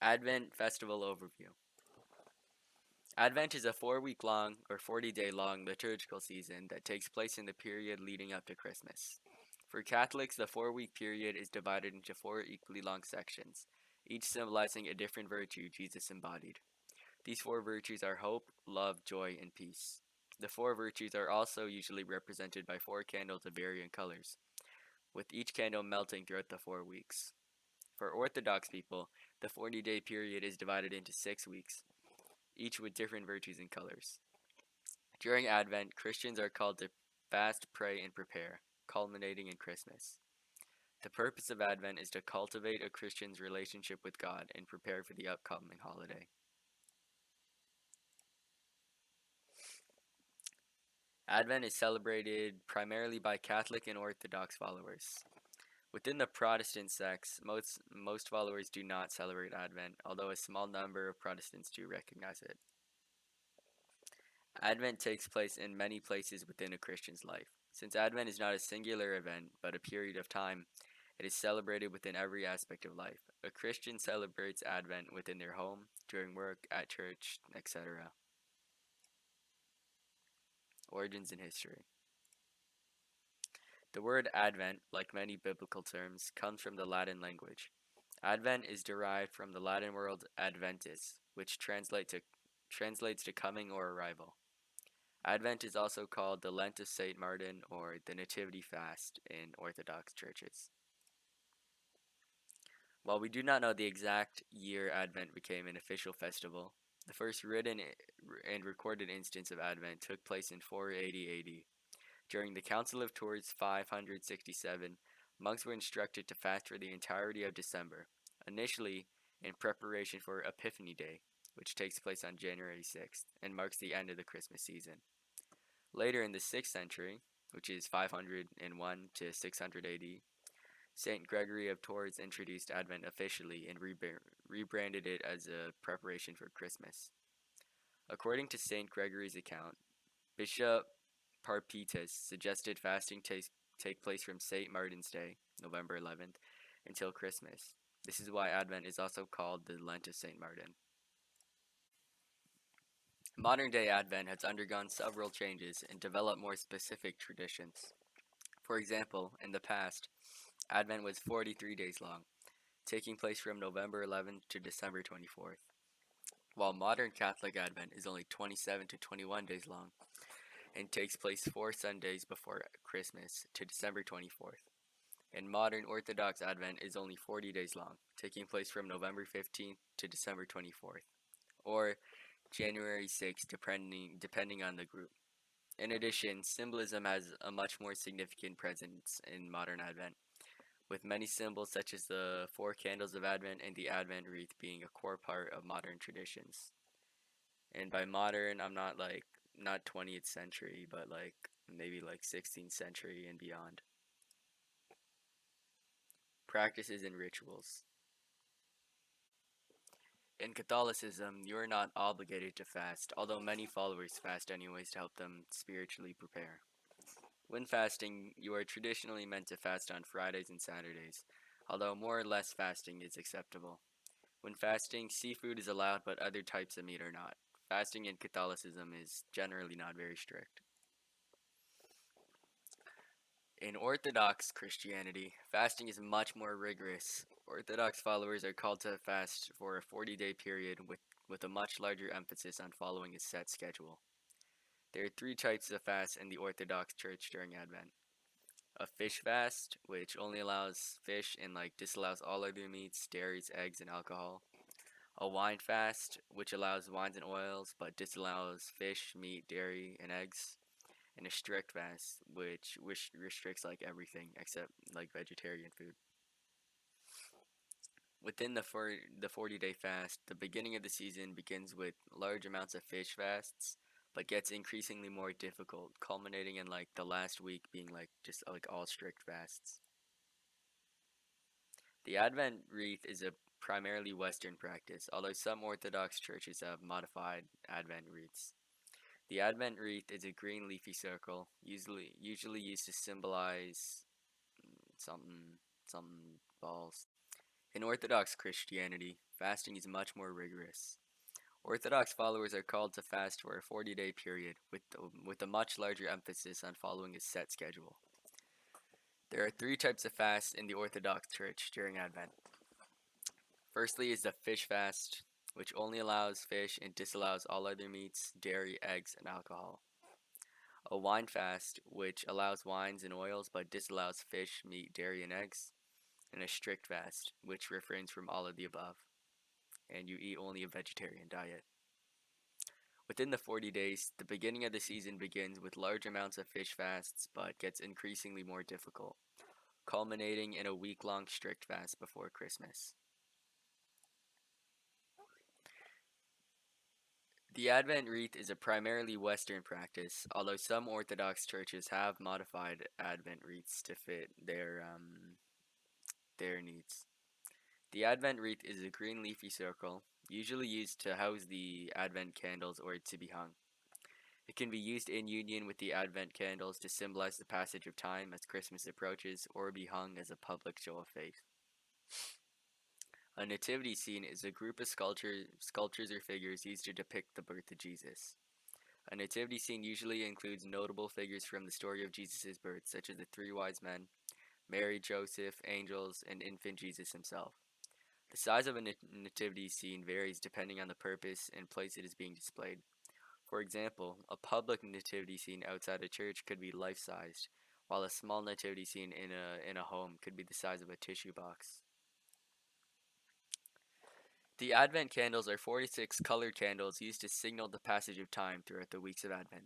Advent Festival Overview. Advent is a 4-week long or 40-day long liturgical season that takes place in the period leading up to Christmas. For Catholics, the 4-week period is divided into 4 equally long sections, each symbolizing a different virtue Jesus embodied. These 4 virtues are hope, love, joy, and peace. The 4 virtues are also usually represented by 4 candles of varying colors, with each candle melting throughout the 4 weeks. For Orthodox people, the 40-day period is divided into 6 weeks, each with different virtues and colors. During Advent, Christians are called to fast, pray, and prepare, culminating in Christmas. The purpose of Advent is to cultivate a Christian's relationship with God and prepare for the upcoming holiday. Advent is celebrated primarily by Catholic and Orthodox followers. Within the Protestant sects, most followers do not celebrate Advent, although a small number of Protestants do recognize it. Advent takes place in many places within a Christian's life. Since Advent is not a singular event, but a period of time, it is celebrated within every aspect of life. A Christian celebrates Advent within their home, during work, at church, etc. Origins and history. The word Advent, like many biblical terms, comes from the Latin language. Advent is derived from the Latin word adventus, which translates to coming or arrival. Advent is also called the Lent of St. Martin or the Nativity Fast in Orthodox churches. While we do not know the exact year Advent became an official festival, the first written and recorded instance of Advent took place in 480 AD. During the Council of Tours 567, monks were instructed to fast for the entirety of December, initially in preparation for Epiphany Day, which takes place on January 6th and marks the end of the Christmas season. Later in the 6th century, which is 501 to 600 AD, St. Gregory of Tours introduced Advent officially and rebranded it as a preparation for Christmas. According to St. Gregory's account, Bishop Parpetus suggested fasting take place from St. Martin's Day, November 11th, until Christmas. This is why Advent is also called the Lent of St. Martin. Modern day Advent has undergone several changes and developed more specific traditions. For example, in the past, Advent was 43 days long, taking place from November 11th to December 24th, while modern Catholic Advent is only 27 to 21 days long and takes place 4 Sundays before Christmas to December 24th. And modern Orthodox Advent is only 40 days long, taking place from November 15th to December 24th, or January 6th, depending on the group. In addition, symbolism has a much more significant presence in modern Advent, with many symbols such as the 4 candles of Advent and the Advent wreath being a core part of modern traditions. And by modern, I'm not 20th century, but maybe 16th century and beyond. Practices and rituals. In Catholicism, you are not obligated to fast, although many followers fast anyways to help them spiritually prepare. When fasting, you are traditionally meant to fast on Fridays and Saturdays, although more or less fasting is acceptable. When fasting, seafood is allowed, but other types of meat are not. Fasting in Catholicism is generally not very strict. In Orthodox Christianity, fasting is much more rigorous. Orthodox followers are called to fast for a 40-day period with a much larger emphasis on following a set schedule. There are 3 types of fasts in the Orthodox Church during Advent. A fish fast, which only allows fish and disallows all other meats, dairies, eggs, and alcohol. A wine fast, which allows wines and oils but disallows fish, meat, dairy, and eggs. And a strict fast, which restricts everything except vegetarian food. Within the 40-day fast, the beginning of the season begins with large amounts of fish fasts, but gets increasingly more difficult, culminating in the last week being just all strict fasts. The Advent wreath is a primarily Western practice, although some Orthodox churches have modified Advent wreaths. The Advent wreath is a green leafy circle, usually used to symbolize something balls. In Orthodox Christianity, fasting is much more rigorous. Orthodox followers are called to fast for a 40-day period, with a much larger emphasis on following a set schedule. There are three types of fasts in the Orthodox Church during Advent. Firstly is the fish fast, which only allows fish and disallows all other meats, dairy, eggs, and alcohol. A wine fast, which allows wines and oils but disallows fish, meat, dairy, and eggs. And a strict fast, which refrains from all of the above, and you eat only a vegetarian diet. Within the 40 days, the beginning of the season begins with large amounts of fish fasts, but gets increasingly more difficult, culminating in a week-long strict fast before Christmas. The Advent wreath is a primarily Western practice, although some Orthodox churches have modified Advent wreaths to fit their needs. The Advent wreath is a green leafy circle, usually used to house the Advent candles or to be hung. It can be used in union with the Advent candles to symbolize the passage of time as Christmas approaches, or be hung as a public show of faith. A nativity scene is a group of sculptures or figures used to depict the birth of Jesus. A nativity scene usually includes notable figures from the story of Jesus' birth, such as the three wise men, Mary, Joseph, angels, and infant Jesus himself. The size of a nativity scene varies depending on the purpose and place it is being displayed. For example, a public nativity scene outside a church could be life-sized, while a small nativity scene in a home could be the size of a tissue box. The Advent candles are 46 colored candles used to signal the passage of time throughout the weeks of Advent.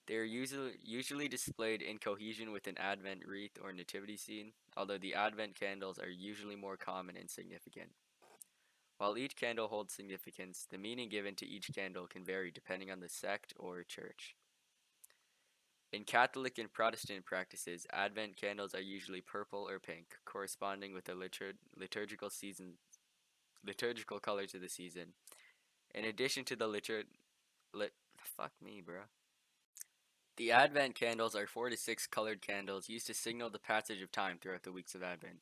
They are usually displayed in cohesion with an Advent wreath or nativity scene, although the Advent candles are usually more common and significant. While each candle holds significance, the meaning given to each candle can vary depending on the sect or church. In Catholic and Protestant practices, Advent candles are usually purple or pink, corresponding with the liturgical colors of the season. In addition to the fuck me, bro. The Advent candles are 4 to 6 colored candles used to signal the passage of time throughout the weeks of Advent.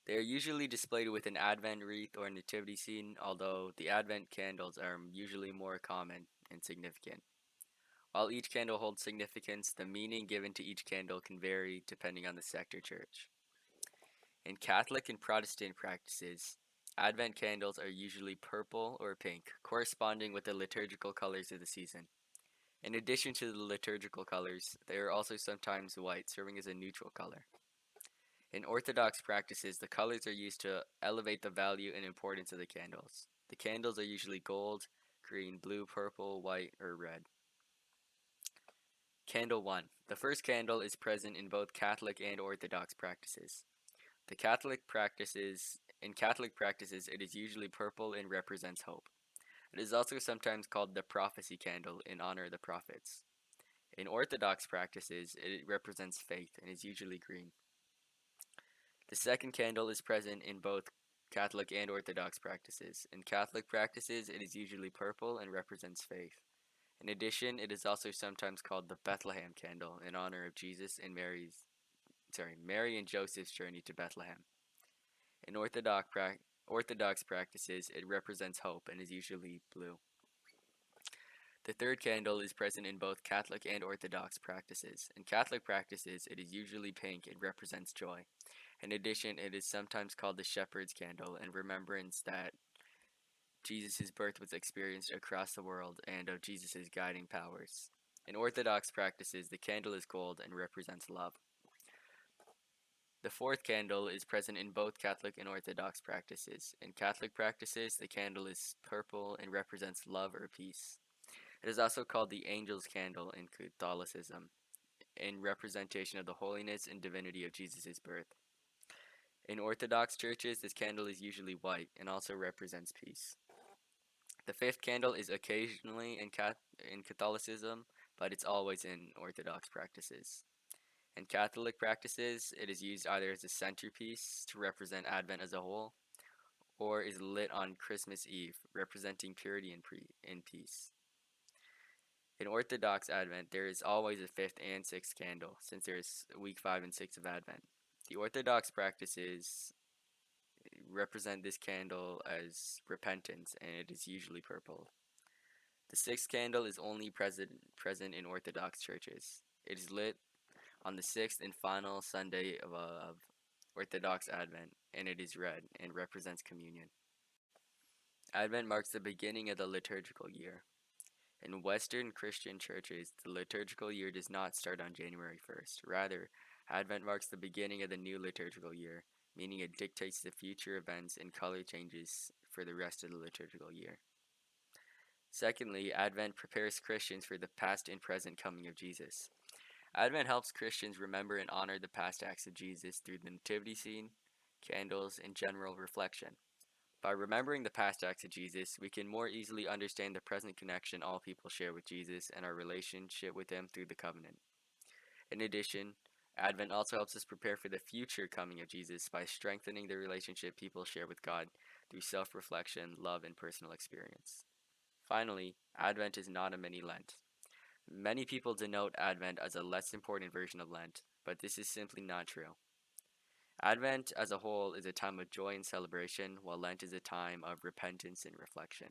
They are usually displayed with an Advent wreath or nativity scene, although the Advent candles are usually more common and significant. While each candle holds significance, the meaning given to each candle can vary depending on the sect or church. In Catholic and Protestant practices, Advent candles are usually purple or pink, corresponding with the liturgical colors of the season. In addition to the liturgical colors, they are also sometimes white, serving as a neutral color. In Orthodox practices, the colors are used to elevate the value and importance of the candles. The candles are usually gold, green, blue, purple, white, or red. Candle 1. The first candle is present in both Catholic and Orthodox practices. In Catholic practices, it is usually purple and represents hope. It is also sometimes called the prophecy candle in honor of the prophets. In Orthodox practices, it represents faith and is usually green. The second candle is present in both Catholic and Orthodox practices. In Catholic practices, it is usually purple and represents faith. In addition, it is also sometimes called the Bethlehem candle in honor of Jesus and Mary and Joseph's journey to Bethlehem. In Orthodox practices, it represents hope and is usually blue. The third candle is present in both Catholic and Orthodox practices. In Catholic practices, it is usually pink and represents joy. In addition, it is sometimes called the shepherd's candle in remembrance that Jesus' birth was experienced across the world and of Jesus' guiding powers. In Orthodox practices, the candle is gold and represents love. The fourth candle is present in both Catholic and Orthodox practices. In Catholic practices, the candle is purple and represents love or peace. It is also called the angel's candle in Catholicism, in representation of the holiness and divinity of Jesus' birth. In Orthodox churches, this candle is usually white and also represents peace. The fifth candle is occasionally in Catholicism, but it's always in Orthodox practices. In Catholic practices, it is used either as a centerpiece to represent Advent as a whole, or is lit on Christmas Eve, representing purity and peace. In Orthodox Advent, there is always a fifth and sixth candle, since there is week 5 and 6 of Advent. The Orthodox practices represent this candle as repentance, and it is usually purple. The sixth candle is only present in Orthodox churches. It is lit on the sixth and final Sunday of Orthodox Advent, and it is red and represents communion. Advent marks the beginning of the liturgical year. In Western Christian churches, the liturgical year does not start on January 1st. Rather, Advent marks the beginning of the new liturgical year, meaning it dictates the future events and color changes for the rest of the liturgical year. Secondly, Advent prepares Christians for the past and present coming of Jesus. Advent helps Christians remember and honor the past acts of Jesus through the nativity scene, candles, and general reflection. By remembering the past acts of Jesus, we can more easily understand the present connection all people share with Jesus and our relationship with Him through the covenant. In addition, Advent also helps us prepare for the future coming of Jesus by strengthening the relationship people share with God through self reflection, love, and personal experience. Finally, Advent is not a mini Lent. Many people denote Advent as a less important version of Lent, but this is simply not true. Advent as a whole is a time of joy and celebration, while Lent is a time of repentance and reflection.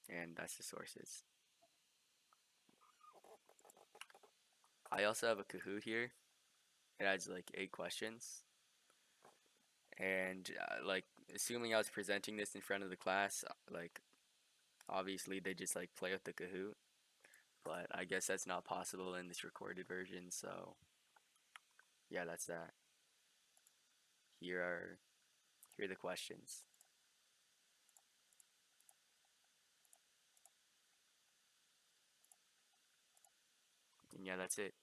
And that's the sources. I also have a Kahoot here. It has like 8 questions. And like, assuming I was presenting this in front of the class, like, obviously they just like play with the Kahoot. But I guess that's not possible in this recorded version, so yeah, that's that. Here are here are the questions. And yeah, that's it.